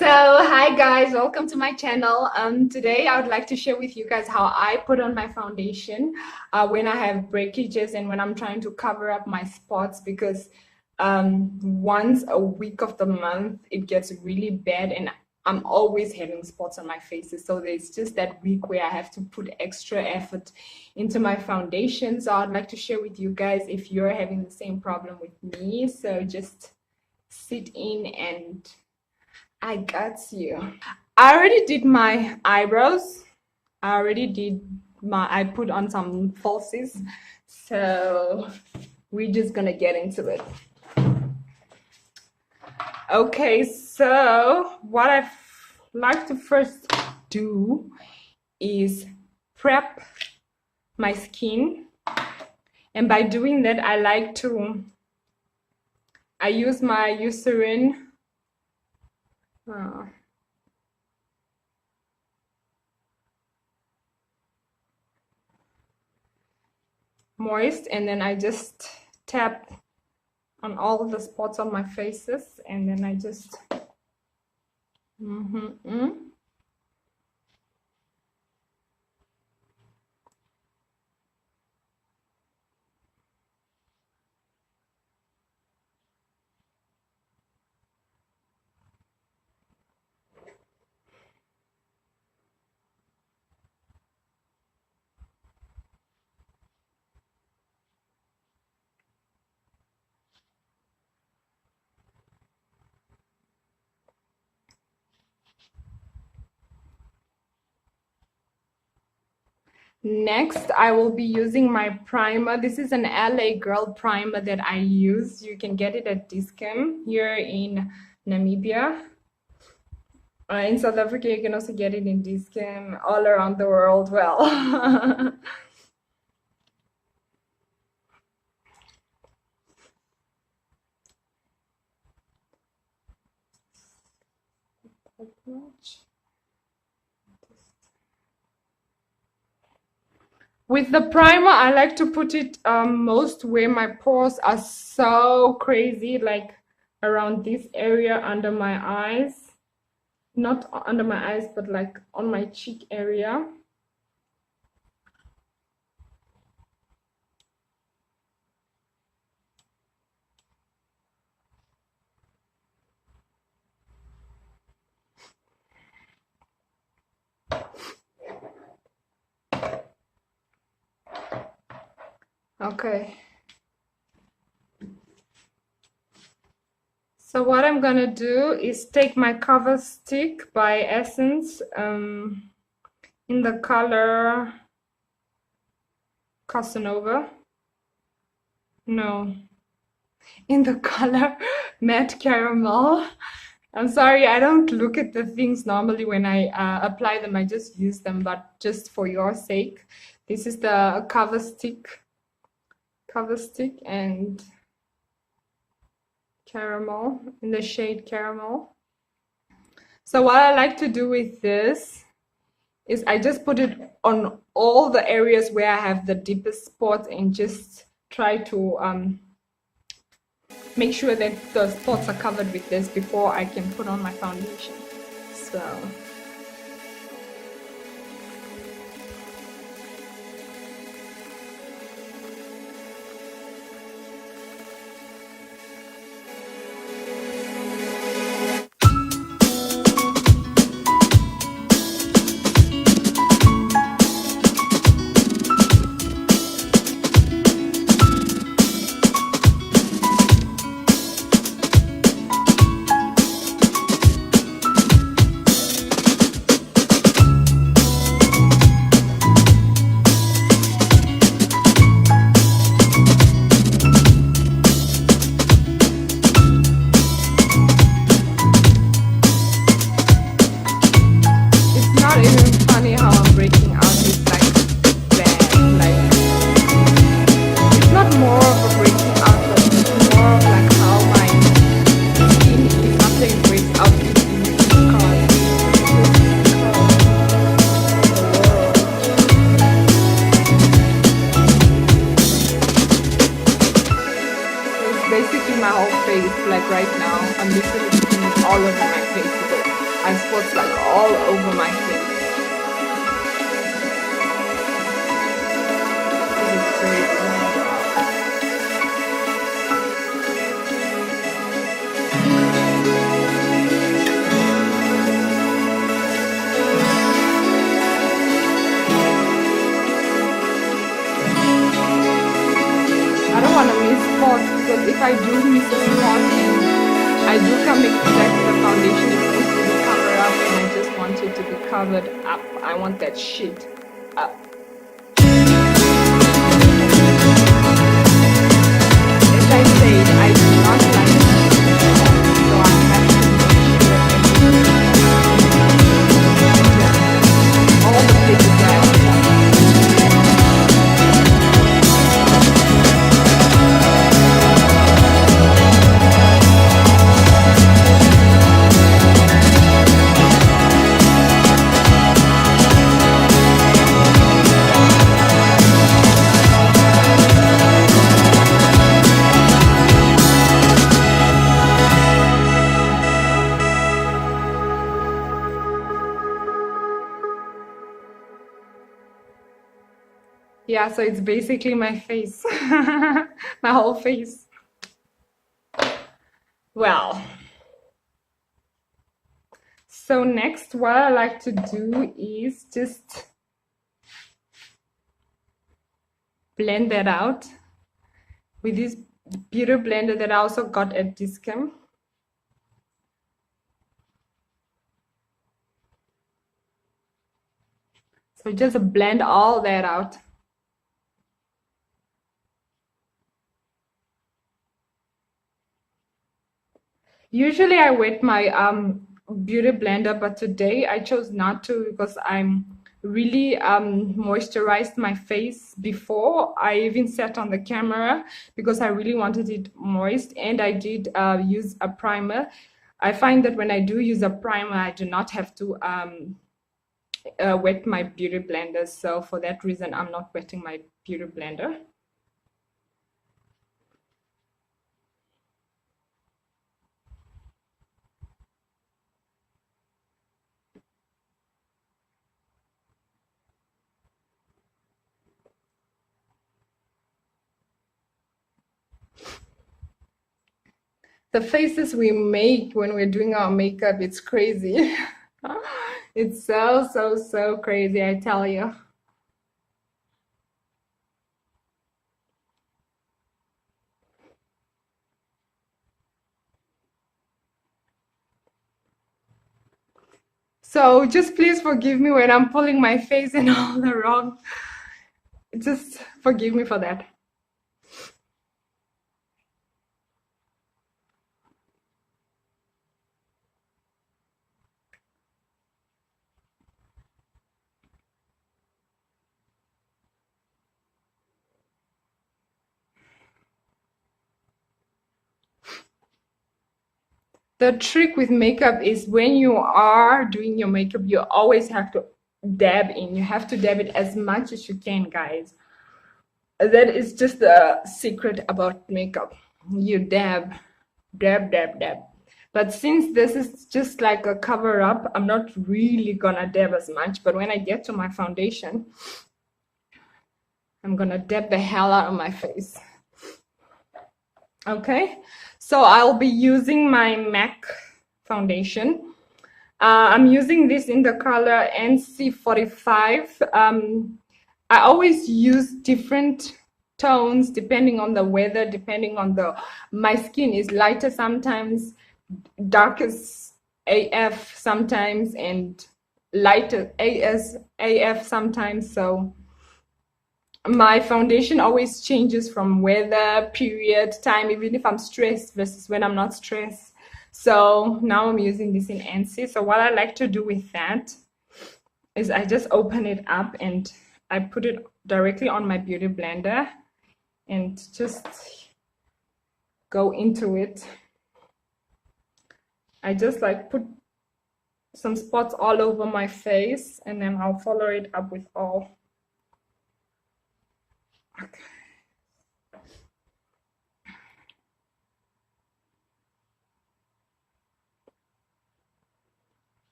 So hi guys, welcome to my channel. Today I would like to share with you guys how I put on my foundation when I have breakages and when I'm trying to cover up my spots, because once a week of the month it gets really bad and I'm always having spots on my faces. So there's just that week where I have to put extra effort into my foundation. So I'd like to share with you guys if you're having the same problem with me. So just sit in and I got you. I already did my eyebrows. I put on some falsies. So we're just gonna get into it. Okay, so what I like to first do is prep my skin. And by doing that, I use my Eucerin moist, and then I just tap on all the spots on my faces, and then I just Next, I will be using my primer. This is an LA Girl primer that I use. You can get it at Discount here in Namibia. In South Africa, you can also get it in Discount all around the world. Well, with the primer, I like to put it most where my pores are so crazy, like around this area under my eyes. Not under my eyes, but like on my cheek area. Okay. So what I'm gonna do is take my Cover Stick by Essence in the color Casanova. No, in the color Matte Caramel. I'm sorry, I don't look at the things normally when I apply them. I just use them, but just for your sake. This is the Cover Stick and Caramel, in the shade Caramel. So what I like to do with this is I just put it on all the areas where I have the deepest spots and just try to make sure that the spots are covered with this before I can put on my foundation. So basically my whole face. Like right now, I'm literally putting it all over my face. I have spots like all over my face. This is crazy. I don't want to miss spots because if I do miss a spot and I do come expect the foundation is supposed to be covered up and I just want it to be covered up. I want that shit up. As I said, I do not like spots, so I have to make sure everything all the places that I want. Yeah, so it's basically my face, my whole face. Well, so next what I like to do is just blend that out with this beauty blender that I also got at Discount. So just blend all that out. Usually I wet my beauty blender, but today I chose not to because I'm really moisturized my face before I even sat on the camera because I really wanted it moist, and I did use a primer. I find that when I do use a primer, I do not have to wet my beauty blender. So for that reason, I'm not wetting my beauty blender. The faces we make when we're doing our makeup, it's crazy. It's so crazy, I tell you. So just please forgive me when I'm pulling my face in all the wrong. Just forgive me for that. The trick with makeup is when you are doing your makeup, you always have to dab in. You have to dab it as much as you can, guys. That is just the secret about makeup. You dab, dab. But since this is just like a cover up, I'm not really gonna dab as much. But when I get to my foundation, I'm gonna dab the hell out of my face. Okay, so I'll be using my MAC foundation. I'm using this in the color NC45. I always use different tones depending on the weather, depending on my skin is lighter sometimes, darkest AF sometimes, and lighter AS AF sometimes. So my foundation always changes from weather, period, time, even if I'm stressed versus when I'm not stressed. So now I'm using this in NC. So what I like to do with that is I just open it up and I put it directly on my beauty blender and just go into it. I just like put some spots all over my face and then I'll follow it up with all. Okay.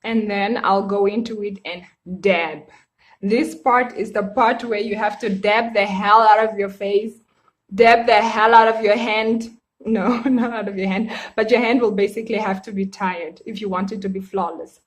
and then I'll go into it and dab. This part is the part where you have to dab the hell out of your face, dab the hell out of your hand. No, not out of your hand, but your hand will basically have to be tired if you want it to be flawless.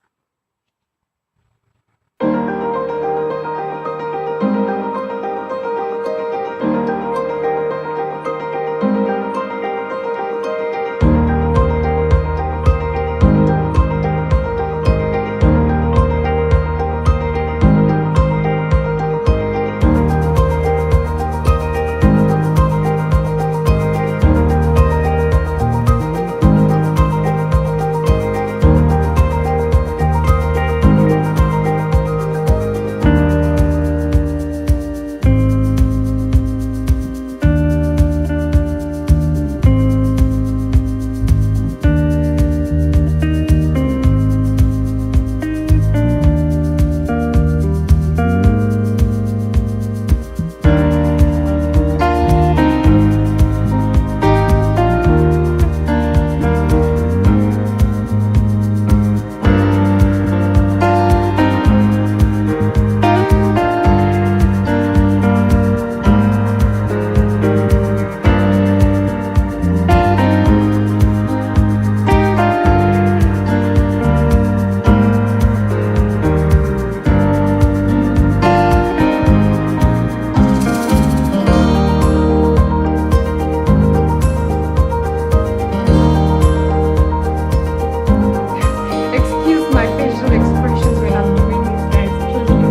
Excuse my facial expressions when I'm doing this, guys, please.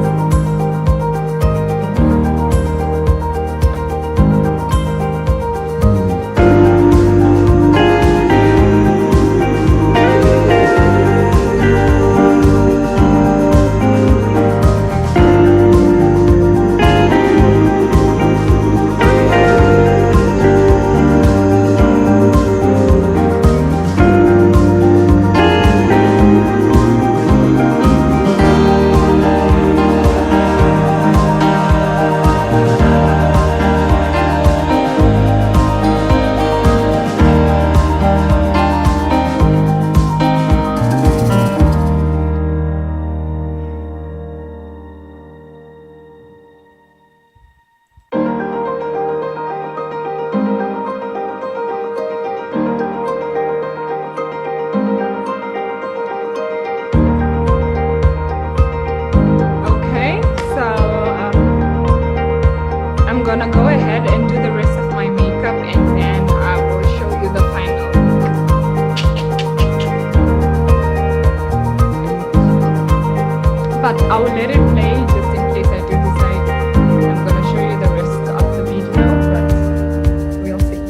Okay, so I'm gonna go ahead and do the rest of my makeup, and then I will show you the final look. But I will let it play just in case I do decide I'm gonna show you the rest of the video, but we'll see.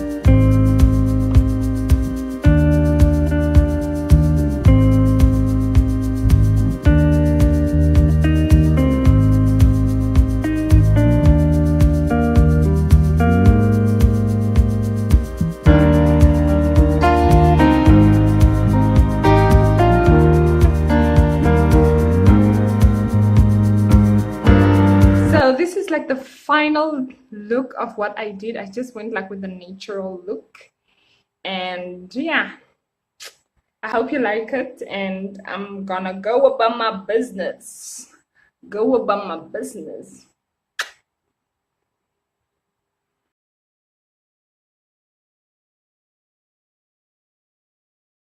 So this is like the final look of what I did. I just went like with the natural look, and yeah, I hope you like it, and I'm gonna go about my business. Go about my business.